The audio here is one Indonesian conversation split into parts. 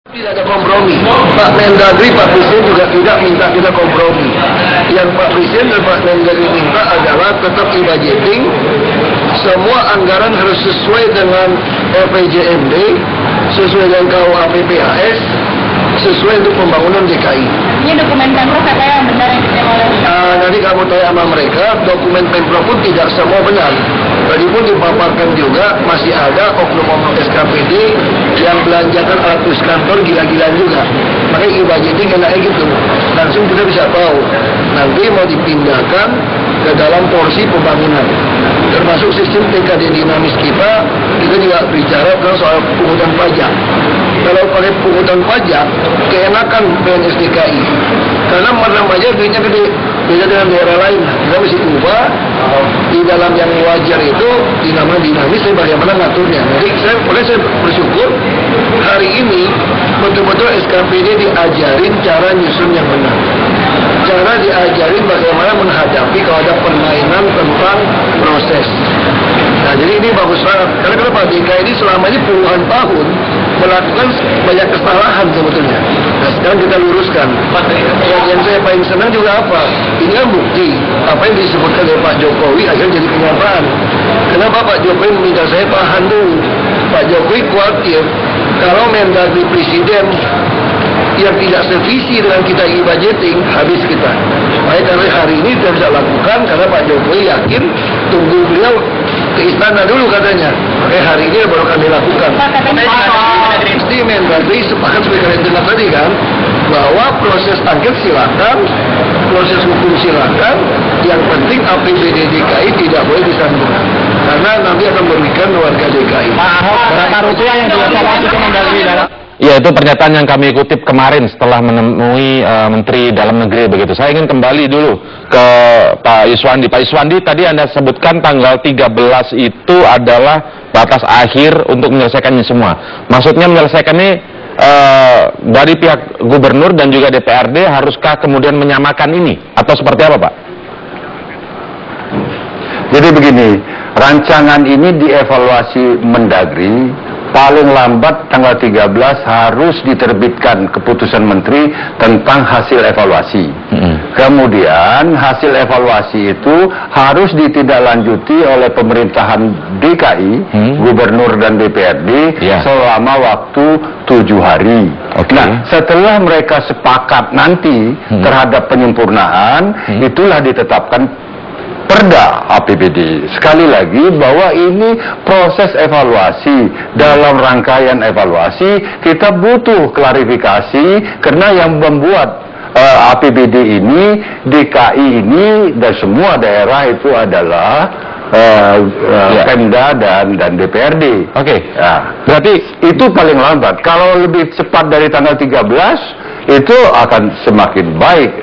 Tidak ada kompromi. Pak Mendagri, Pak Presiden juga tidak minta kita kompromi. Yang Pak Presiden dan Pak Mendagri minta adalah tetap e-budgeting. Semua anggaran harus sesuai dengan RPJMD, sesuai dengan KUHP-PAS, sesuai untuk pembangunan DKI. Ini dokumen Pemprov katanya yang benar yang diterima oleh Nanti kamu tanya sama mereka, dokumen Pemprov pun tidak semua benar. Tadi pun dipaparkan juga masih ada oknum-oknum SKPD yang belanjakan alat tulis kantor gila-gilaan juga. Makanya e-budgeting enaknya gitu. Langsung kita bisa tahu nanti mau dipindahkan ke dalam porsi pembangunan. Termasuk sistem TKD dinamis kita juga bicara tentang soal pungutan pajak. Kalau pakai pungutan pajak, keenakan PNS DKI. Karena mana aja duitnya gede, beda dengan daerah lain. Kita mesti ubah di dalam yang wajar itu dinamakan dinamis, saya bagaimana ngaturnya. Jadi saya bersyukur hari ini betul-betul SKPD diajarin cara nyusun yang benar. Cara diajarin bagaimana menghadapi kalau ada permainan tentang proses. Nah, jadi ini bagus banget. Karena kenapa DKI ini selama ini puluhan tahun melakukan banyak kesalahan sebetulnya. Nah, sekarang kita luruskan. Yang saya paling senang juga apa? Ini kan bukti apa yang disebutkan oleh Pak Jokowi akhirnya jadi kenyataan. Kenapa Pak Jokowi meminta saya tahan dulu? Pak Jokowi khawatir kalau Mendagri Presiden yang tidak sevisi dengan kita e-budgeting, habis kita. Makanya karena hari ini tidak bisa lakukan karena Pak Jokowi yakin tunggu beliau ke istana dulu katanya. Makanya hari ini baru kami lakukan. Pasti Mendagri sepakat sebagai kalian tadi kan, bahwa proses angket silakan, proses hukum silakan, yang penting APBD DKI tidak boleh disandung. Karena nanti akan merugikan warga DKI. Pak Ahok, berapa rupiah yang dievaluasi ke Mendagri dalam? Ya, itu pernyataan yang kami kutip kemarin setelah menemui Menteri Dalam Negeri begitu. Saya ingin kembali dulu ke Pak Iswandi. Pak Iswandi, tadi Anda sebutkan tanggal 13 itu adalah batas akhir untuk menyelesaikannya semua. Maksudnya menyelesaikan ini dari pihak gubernur dan juga DPRD haruskah kemudian menyamakan ini? Atau seperti apa, Pak? Jadi begini, rancangan ini dievaluasi Mendagri. Paling lambat tanggal 13 harus diterbitkan keputusan menteri tentang hasil evaluasi. Kemudian hasil evaluasi itu harus ditindaklanjuti oleh pemerintahan DKI, gubernur dan DPRD selama waktu 7 hari. Nah, setelah mereka sepakat nanti terhadap penyempurnaan, itulah ditetapkan Perda APBD. Sekali lagi bahwa ini proses evaluasi. Dalam rangkaian evaluasi kita butuh klarifikasi karena yang membuat APBD ini, DKI ini dan semua daerah itu adalah Pemda dan DPRD. Berarti itu paling lambat. Kalau lebih cepat dari tanggal 13 itu akan semakin baik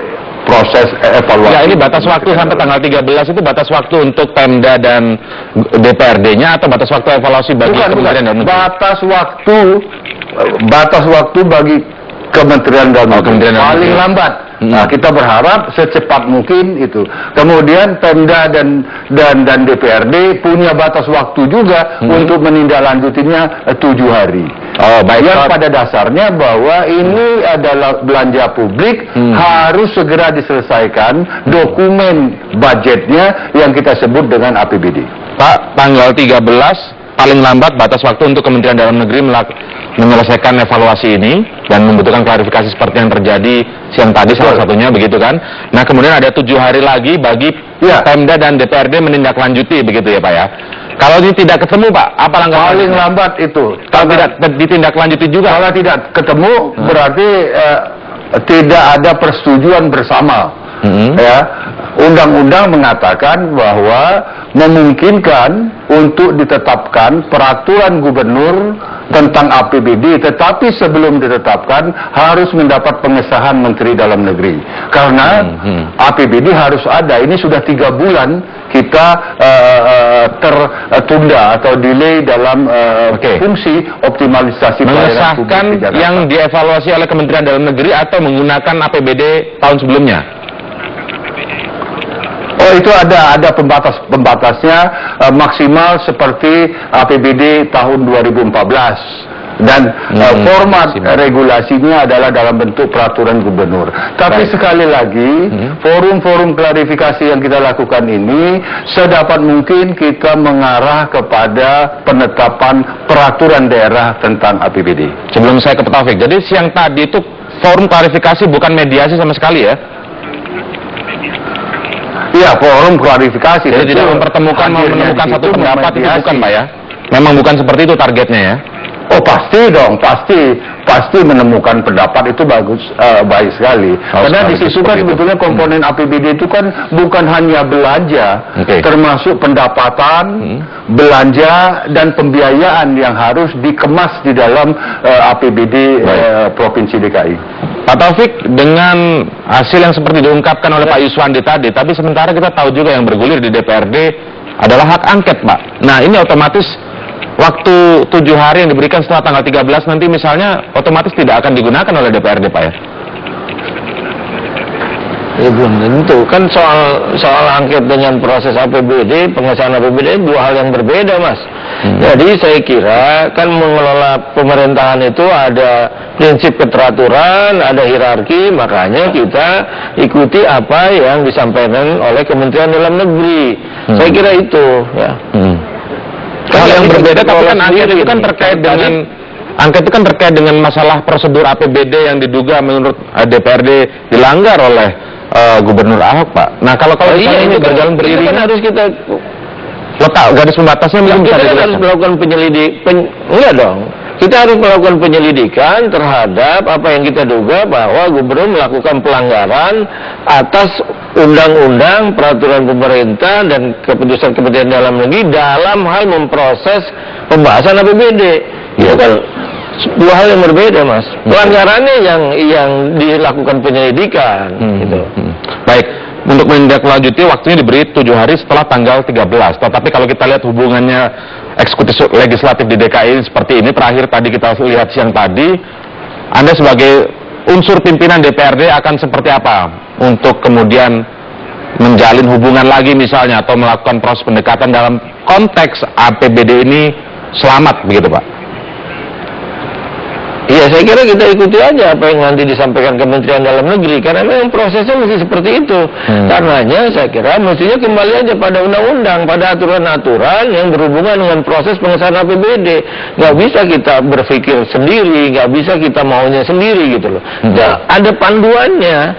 proses evaluasi. Ya, ini batas waktu sampai tanggal 13 itu batas waktu untuk Pemda dan DPRD-nya atau batas waktu evaluasi bagi Kementerian Dalam Negeri? Batas waktu bagi Kementerian Dalam Negeri paling lambat. Nah, kita berharap secepat mungkin itu. Kemudian Pemda dan DPRD punya batas waktu juga untuk menindaklanjutinya 7 hari. Yang pada dasarnya bahwa ini adalah belanja publik harus segera diselesaikan dokumen budgetnya yang kita sebut dengan APBD. Pak, tanggal 13 paling lambat batas waktu untuk Kementerian Dalam Negeri menyelesaikan evaluasi ini dan membutuhkan klarifikasi seperti yang terjadi siang tadi salah satunya begitu kan. Nah, kemudian ada 7 hari lagi bagi Pemda dan DPRD menindaklanjuti begitu ya Pak ya. Kalau ini tidak ketemu Pak, apa langkah paling lambat itu? Kalau tidak ditindaklanjuti juga? Kalau tidak ketemu berarti tidak ada persetujuan bersama. Ya, undang-undang mengatakan bahwa memungkinkan untuk ditetapkan peraturan gubernur tentang APBD, tetapi sebelum ditetapkan harus mendapat pengesahan Menteri Dalam Negeri. Karena APBD harus ada. Ini sudah 3 bulan kita tertunda atau delay dalam fungsi optimalisasi pelayanan publik di Jakarta. Yang dievaluasi oleh Kementerian Dalam Negeri atau menggunakan APBD tahun sebelumnya? Oh, itu ada pembatasnya maksimal seperti APBD tahun 2014. dan format regulasinya adalah dalam bentuk peraturan gubernur. Tapi sekali lagi, forum-forum klarifikasi yang kita lakukan ini sedapat mungkin kita mengarah kepada penetapan peraturan daerah tentang APBD. Sebelum saya ke Pak Taufik, jadi siang tadi itu forum klarifikasi bukan mediasi sama sekali ya? Iya, forum klarifikasi. Jadi tidak menemukan satu pendapat itu bukan, Pak ya? Memang bukan seperti itu targetnya ya? Oh pasti dong, pasti menemukan pendapat itu baik sekali. Karena di situ kan sebetulnya komponen APBD itu kan bukan hanya belanja, termasuk pendapatan, belanja dan pembiayaan yang harus dikemas di dalam APBD Provinsi DKI. Pak Taufik, dengan hasil yang seperti diungkapkan oleh Pak Yuswandi tadi, tapi sementara kita tahu juga yang bergulir di DPRD adalah hak angket, Pak. Nah ini otomatis waktu 7 hari yang diberikan setelah tanggal 13 nanti misalnya otomatis tidak akan digunakan oleh DPRD, Pak ya? Ya belum tentu, kan soal angket dengan proses APBD, pengesahan APBD dua hal yang berbeda, Mas. Jadi saya kira kan mengelola pemerintahan itu ada prinsip keteraturan, ada hierarki, makanya kita ikuti apa yang disampaikan oleh Kementerian Dalam Negeri. Saya kira itu, ya. Hal yang berbeda, tapi kan angket itu kan terkait dengan masalah prosedur APBD yang diduga menurut DPRD dilanggar oleh Gubernur Ahok, Pak. Nah kalau ini berjalan beriringan, kan harus kita letak garis pembatasnya mungkin bisa kita harus melakukan enggak dong. Kita harus melakukan penyelidikan terhadap apa yang kita duga bahwa Gubernur melakukan pelanggaran atas undang-undang, peraturan pemerintah dan keputusan Kementerian Dalam Negeri dalam hal memproses pembahasan APBD. Itu kan dua hal yang berbeda, Mas. Pelanggarannya yang dilakukan penyelidikan. Gitu. Baik, untuk menindaklanjuti waktunya diberi 7 hari setelah tanggal 13. Tetapi kalau kita lihat hubungannya eksekutif legislatif di DKI seperti ini, terakhir tadi kita lihat siang tadi, Anda sebagai unsur pimpinan DPRD akan seperti apa untuk kemudian menjalin hubungan lagi misalnya atau melakukan proses pendekatan dalam konteks APBD ini selamat begitu, Pak? Iya, saya kira kita ikuti aja apa yang nanti disampaikan Kementerian Dalam Negeri, karena memang prosesnya mesti seperti itu. Karenanya saya kira mestinya kembali aja pada undang-undang, pada aturan-aturan yang berhubungan dengan proses pengesahan APBD. Nggak bisa kita berpikir sendiri, nggak bisa kita maunya sendiri gitu loh. Ada panduannya,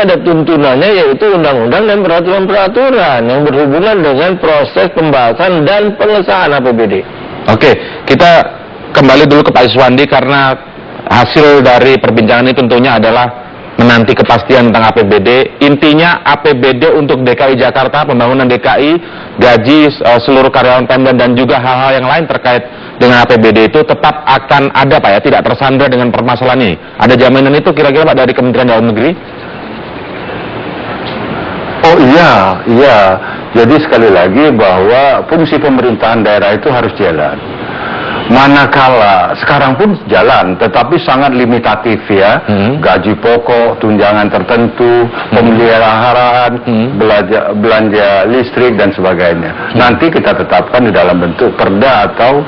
ada tuntunannya, yaitu undang-undang dan peraturan-peraturan yang berhubungan dengan proses pembahasan dan pengesahan APBD. Oke, kita kembali dulu ke Pak Yuswandi karena hasil dari perbincangan ini tentunya adalah menanti kepastian tentang APBD. Intinya APBD untuk DKI Jakarta, pembangunan DKI, gaji seluruh karyawan Pemda dan juga hal-hal yang lain terkait dengan APBD itu tetap akan ada, Pak ya, tidak tersandra dengan permasalahan ini. Ada jaminan itu kira-kira, Pak, dari Kementerian Dalam Negeri? Oh iya. Jadi sekali lagi bahwa fungsi pemerintahan daerah itu harus jalan. Manakala sekarang pun jalan, tetapi sangat limitatif ya, gaji pokok, tunjangan tertentu, pemeliharaan, belanja listrik dan sebagainya. Nanti kita tetapkan di dalam bentuk perda atau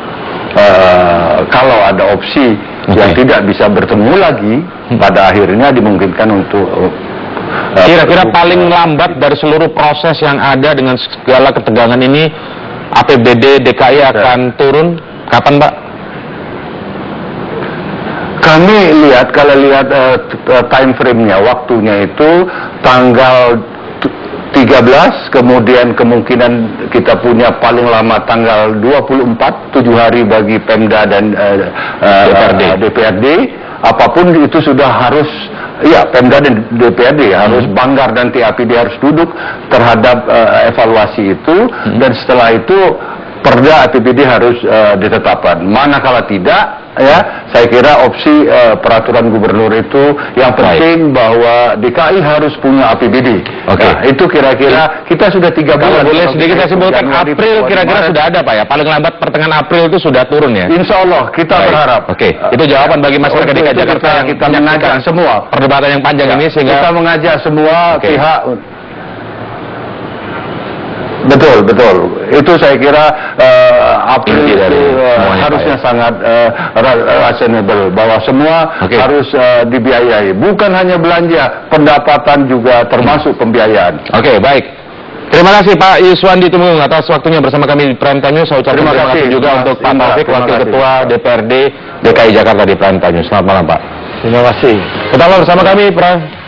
kalau ada opsi yang tidak bisa bertemu lagi, pada akhirnya dimungkinkan untuk kira-kira paling lambat dari seluruh proses yang ada dengan segala ketegangan ini, APBD DKI akan turun kapan, Pak? Kami lihat, kalau lihat time frame-nya, waktunya itu tanggal 13, kemudian kemungkinan kita punya paling lama tanggal 24, 7 hari bagi Pemda dan DPRD. Apapun itu sudah harus, ya Pemda dan DPRD harus banggar, dan TAPD harus duduk terhadap evaluasi itu, dan setelah itu perda APBD harus ditetapkan. Manakala tidak, ya saya kira opsi peraturan gubernur itu yang penting bahwa DKI harus punya APBD. Nah, itu kira-kira kita sudah 3 bulan. Kalau boleh sedikit saya sebutkan, April kira-kira sudah ada, Pak ya? Paling lambat pertengahan April itu sudah turun ya? Insya Allah kita berharap. Oke, itu jawaban bagi masyarakat DKI Jakarta yang kita mengajak semua perdebatan yang panjang ini, sehingga kita mengajak semua pihak. Betul, betul. Itu saya kira April Inti dari semuanya, harusnya Pak, ya. sangat rasional bahwa semua harus dibiayai. Bukan hanya belanja, pendapatan juga termasuk pembiayaan. Oke, baik. Terima kasih Pak Yuswandi Tumenggung atas waktunya bersama kami di Prime Time News. Saya ucapkan terima kasih juga untuk Pak Taufik, Wakil Ketua DPRD DKI Jakarta di Prime Time News. Selamat malam, Pak. Terima kasih. Tetaplah bersama kami,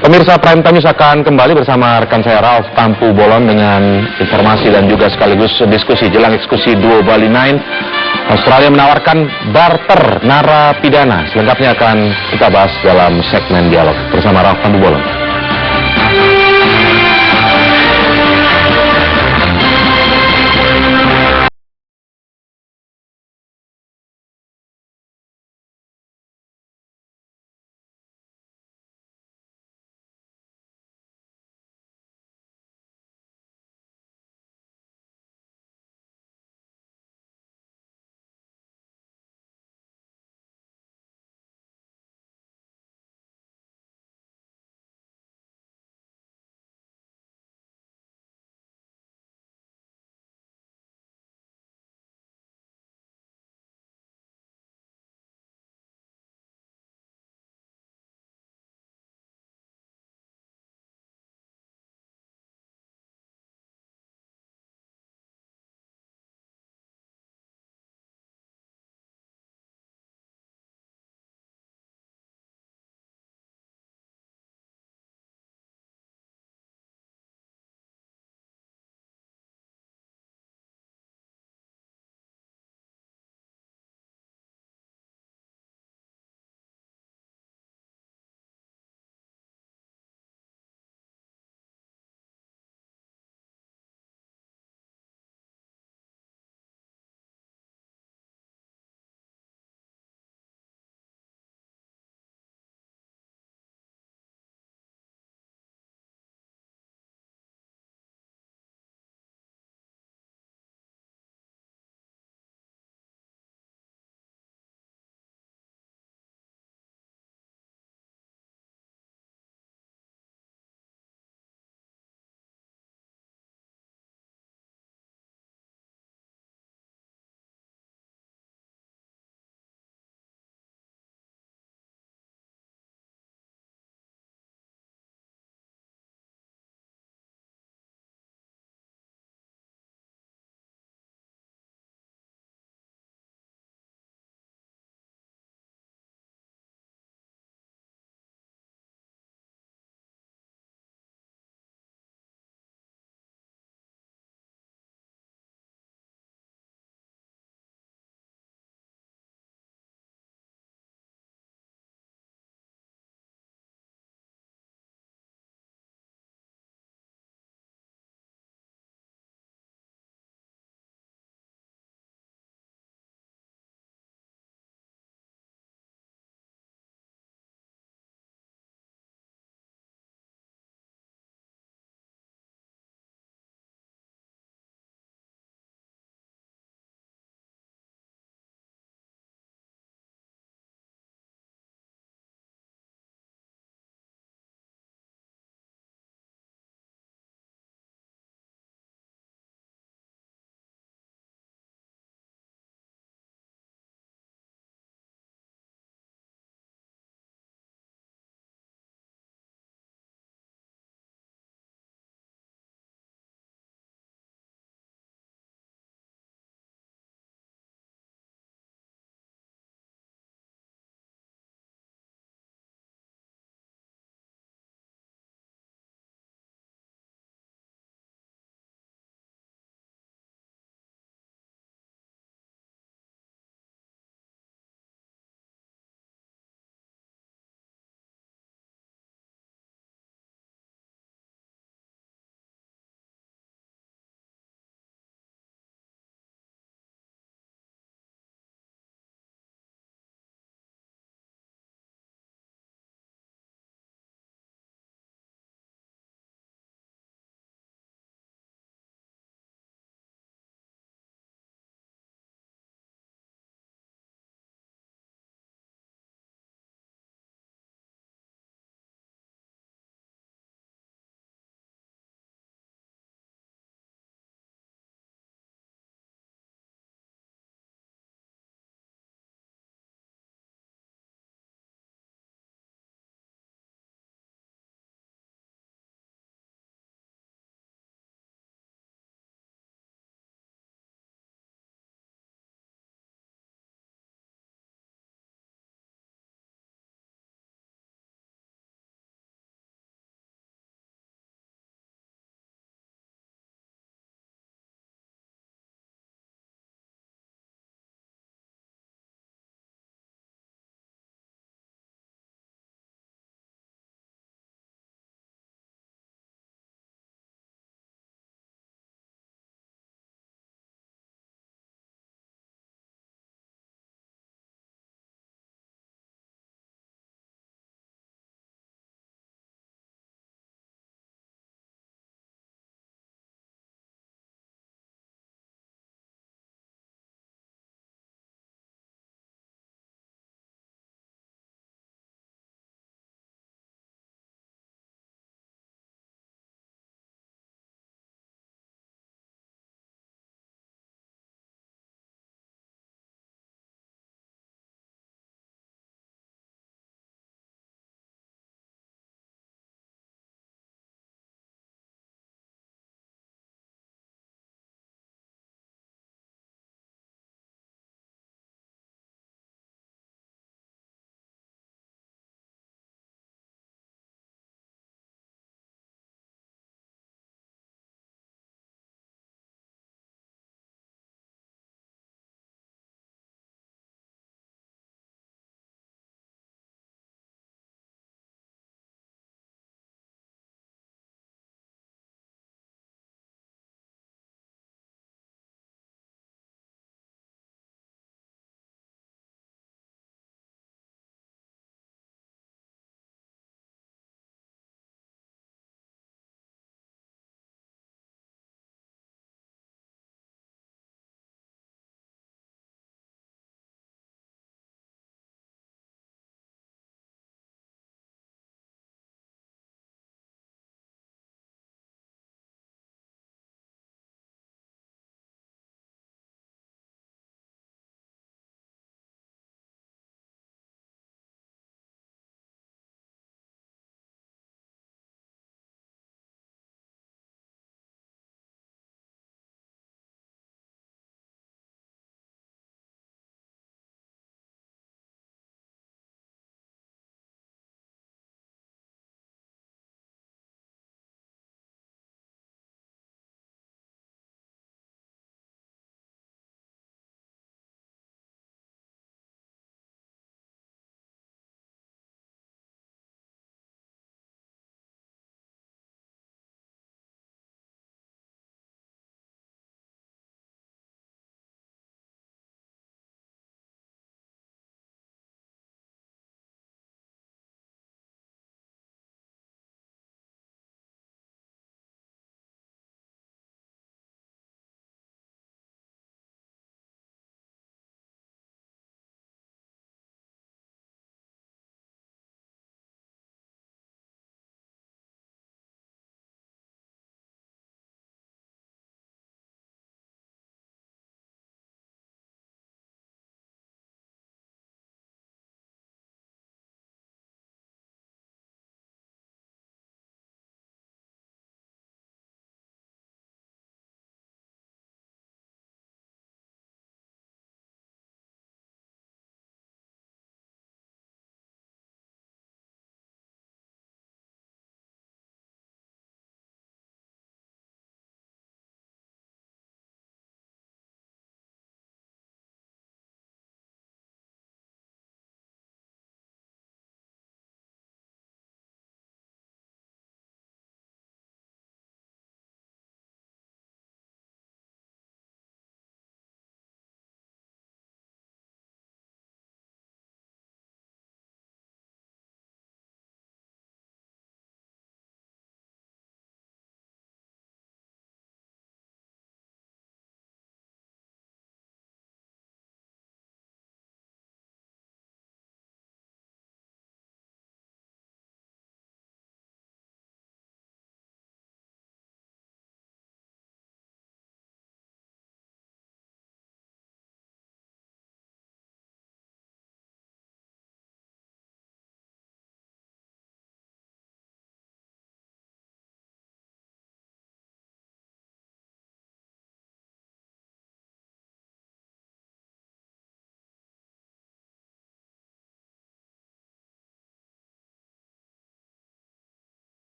pemirsa Prime Time News akan kembali bersama rekan saya Ralph Tampu Bolon dengan informasi dan juga sekaligus diskusi jelang eksekusi duo Bali 9. Australia menawarkan barter narapidana. Selengkapnya akan kita bahas dalam segmen dialog bersama Ralph Tampu Bolon.